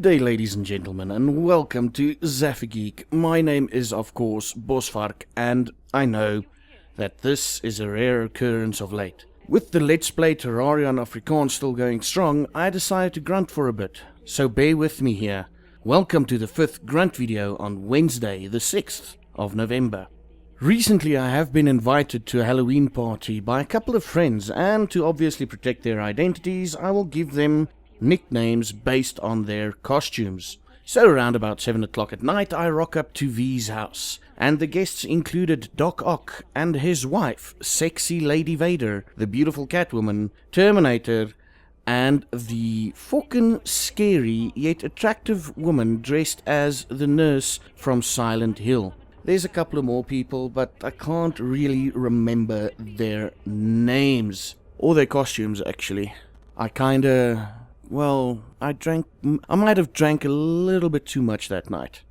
day, ladies and gentlemen, and welcome to Zaffageek. My name is, of course, Bosvark, and I know that this is a rare occurrence of late. With the Let's Play Terraria on Afrikaans still going strong, I decided to grunt for a bit, so bear with me here. Welcome to the 5th grunt video on Wednesday, the 6th of November. Recently I have been invited to a Halloween party by a couple of friends, and to obviously protect their identities, I will give them nicknames based on their costumes. So around about 7 o'clock at night I rock up to V's house, and the guests included Doc Ock and his wife, Sexy Lady Vader, the beautiful Catwoman, Terminator, and the fucking scary yet attractive woman dressed as the nurse from Silent Hill. There's a couple of more people, but I can't really remember their names. Or their costumes, actually. I might have drank a little bit too much that night.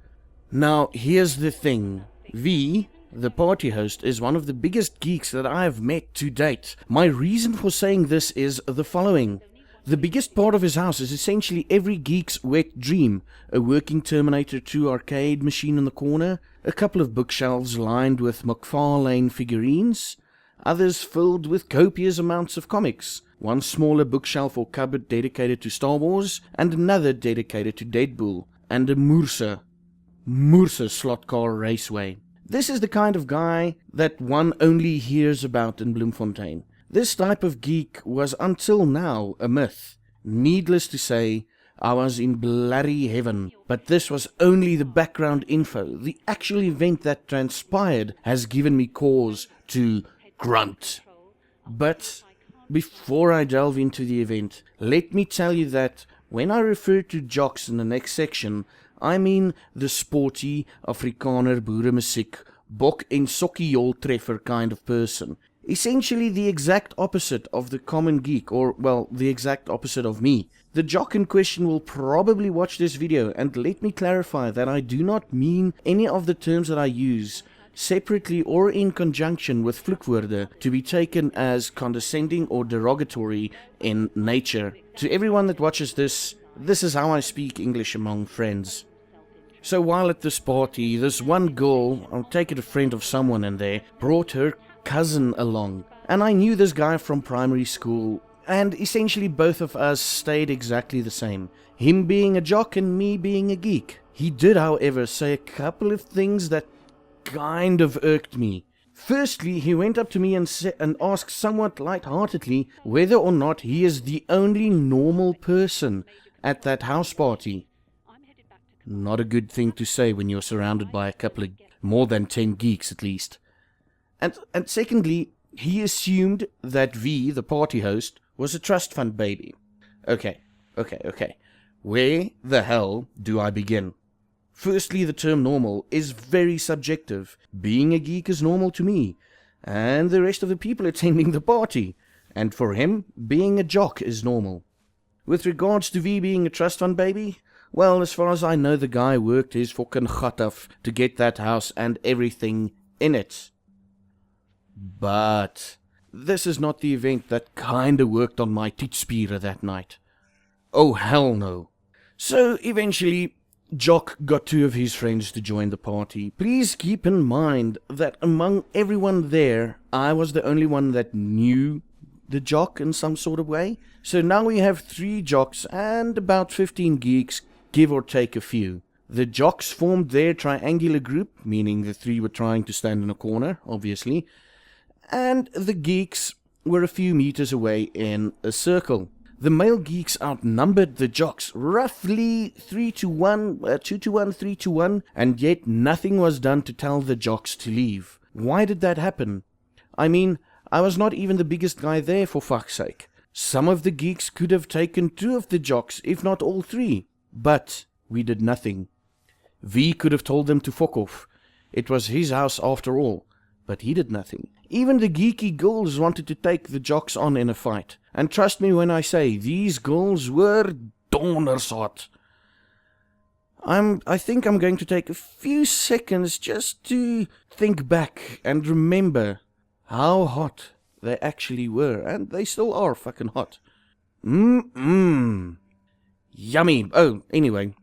Now, here's the thing. V, the party host, is one of the biggest geeks that I have met to date. My reason for saying this is the following. The biggest part of his house is essentially every geek's wet dream. A working Terminator 2 arcade machine in the corner, a couple of bookshelves lined with McFarlane figurines, others filled with copious amounts of comics, one smaller bookshelf or cupboard dedicated to Star Wars, and another dedicated to Deadpool, and a Moorse slot car raceway. This is the kind of guy that one only hears about in Bloemfontein. This type of geek was until now a myth. Needless to say, I was in bloody heaven, but this was only the background info. The actual event that transpired has given me cause to grunt. But before I delve into the event, let me tell you that when I refer to Jocks in the next section, I mean the sporty Afrikaner boeremusiek, bok en sokkiejol treffer kind of person. Essentially the exact opposite of the common geek, or, well, the exact opposite of me. The jock in question will probably watch this video, and let me clarify that I do not mean any of the terms that I use, separately or in conjunction with vloekwoorde, to be taken as condescending or derogatory in nature. To everyone that watches this is how I speak English among friends. So while at this party, this one girl, I'll take it a friend of someone in there, brought her cousin along, and I knew this guy from primary school, and essentially both of us stayed exactly the same, him being a jock and me being a geek. He did, however, say a couple of things that kind of irked me. Firstly, he went up to me and asked somewhat lightheartedly whether or not he is the only normal person at that house party. Not a good thing to say when you're surrounded by a couple of more than 10 geeks at least. And secondly, he assumed that V, the party host, was a trust fund baby. Okay. Where the hell do I begin? Firstly, the term normal is very subjective. Being a geek is normal to me, and the rest of the people attending the party. And for him, being a jock is normal. With regards to V being a trust fund baby, well, as far as I know, the guy worked his fucking gat off to get that house and everything in it. But this is not the event that kinda worked on my toetspiere that night. Oh hell no. So eventually, Jock got 2 of his friends to join the party. Please keep in mind that among everyone there, I was the only one that knew the Jock in some sort of way. So now we have 3 Jocks and about 15 geeks, give or take a few. The Jocks formed their triangular group, meaning the 3 were trying to stand in a corner, obviously, and the geeks were a few meters away in a circle. The male geeks outnumbered the Jocks roughly 2 to 1, 3 to 1, and yet nothing was done to tell the Jocks to leave. Why did that happen? I mean, I was not even the biggest guy there, for fuck's sake. Some of the geeks could have taken 2 of the Jocks, if not all 3, but we did nothing. V could have told them to fuck off. It was his house after all, but he did nothing. Even the geeky girls wanted to take the Jocks on in a fight. And trust me when I say, these girls were donners hot. I think I'm going to take a few seconds just to think back and remember how hot they actually were. And they still are fucking hot. Yummy. Oh, anyway,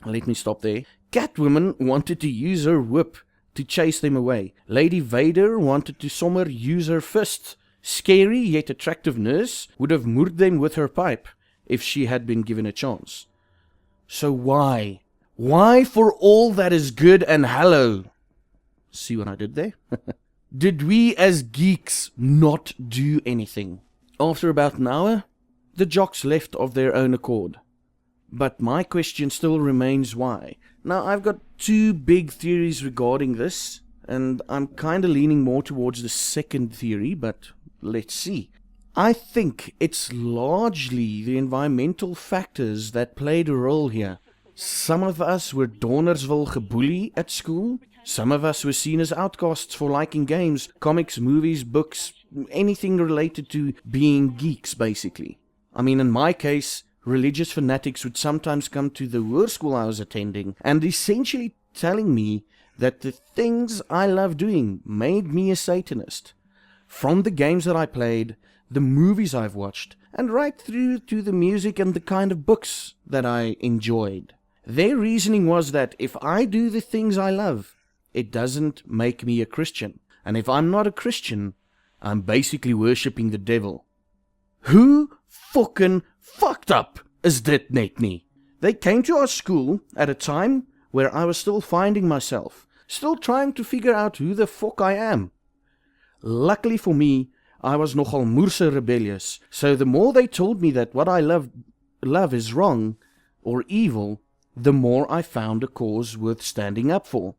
Let me stop there. Catwoman wanted to use her whip to chase them away. Lady Vader wanted to somehow use her fist. Scary yet attractive nurse would have murdered them with her pipe if she had been given a chance. So why? Why for all that is good and hallow? See what I did there? Did we as geeks not do anything? After about an hour, the jocks left of their own accord. But my question still remains why. Now, I've got two big theories regarding this, and I'm kind of leaning more towards the second theory, but let's see. I think it's largely the environmental factors that played a role here. Some of us were Donnersville gebully at school. Some of us were seen as outcasts for liking games, comics, movies, books, anything related to being geeks, basically. I mean, in my case, religious fanatics would sometimes come to the hoërskool I was attending and essentially telling me that the things I love doing made me a Satanist. From the games that I played, the movies I've watched, and right through to the music and the kind of books that I enjoyed. Their reasoning was that if I do the things I love, it doesn't make me a Christian. And if I'm not a Christian, I'm basically worshipping the devil. Who fucking fucked up is dit net nie? They came to our school at a time where I was still finding myself, still trying to figure out who the fuck I am. Luckily for me, I was nogal moerse rebellious, so the more they told me that what I love is wrong or evil, the more I found a cause worth standing up for.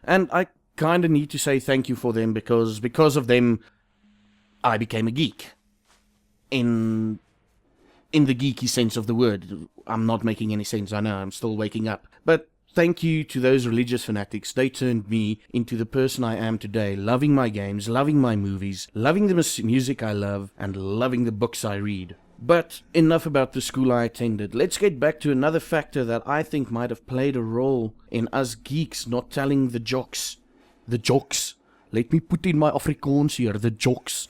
And I kinda need to say thank you for them because of them, I became a geek. In the geeky sense of the word. I'm not making any sense, I know, I'm still waking up. But thank you to those religious fanatics. They turned me into the person I am today, loving my games, loving my movies, loving the music I love, and loving the books I read. But enough about the school I attended. Let's get back to another factor that I think might have played a role in us geeks not telling the jocks. The jocks. Let me put in my Afrikaans here, the jocks.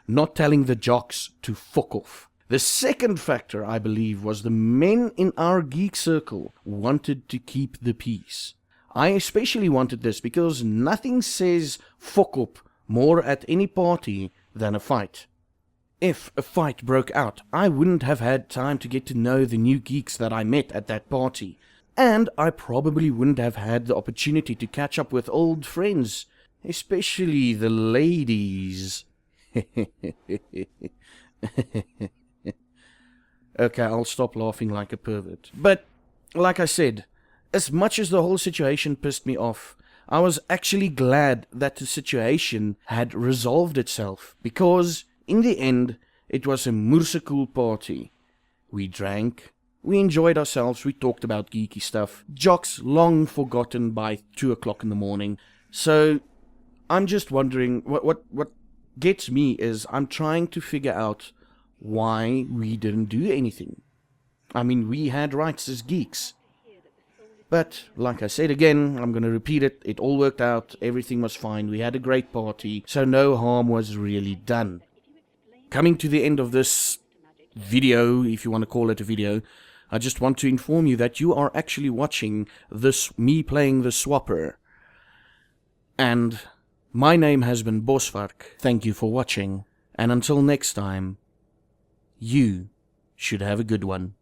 Not telling the jocks to fuck off. The second factor, I believe, was the men in our geek circle wanted to keep the peace. I especially wanted this because nothing says fuck up more at any party than a fight. If a fight broke out, I wouldn't have had time to get to know the new geeks that I met at that party. And I probably wouldn't have had the opportunity to catch up with old friends, especially the ladies. Okay, I'll stop laughing like a pervert. But, like I said, as much as the whole situation pissed me off, I was actually glad that the situation had resolved itself, because in the end, it was a moerse cool party. We drank, we enjoyed ourselves, we talked about geeky stuff. Jocks long forgotten by 2 o'clock in the morning. So, I'm just wondering, what gets me is I'm trying to figure out why we didn't do anything. I mean, we had rights as geeks. But, like I said again, I'm going to repeat it, it all worked out, everything was fine, we had a great party, so no harm was really done. Coming to the end of this video, if you want to call it a video, I just want to inform you that you are actually watching me playing the Swapper. And my name has been Bosvark. Thank you for watching, and until next time, you should have a good one.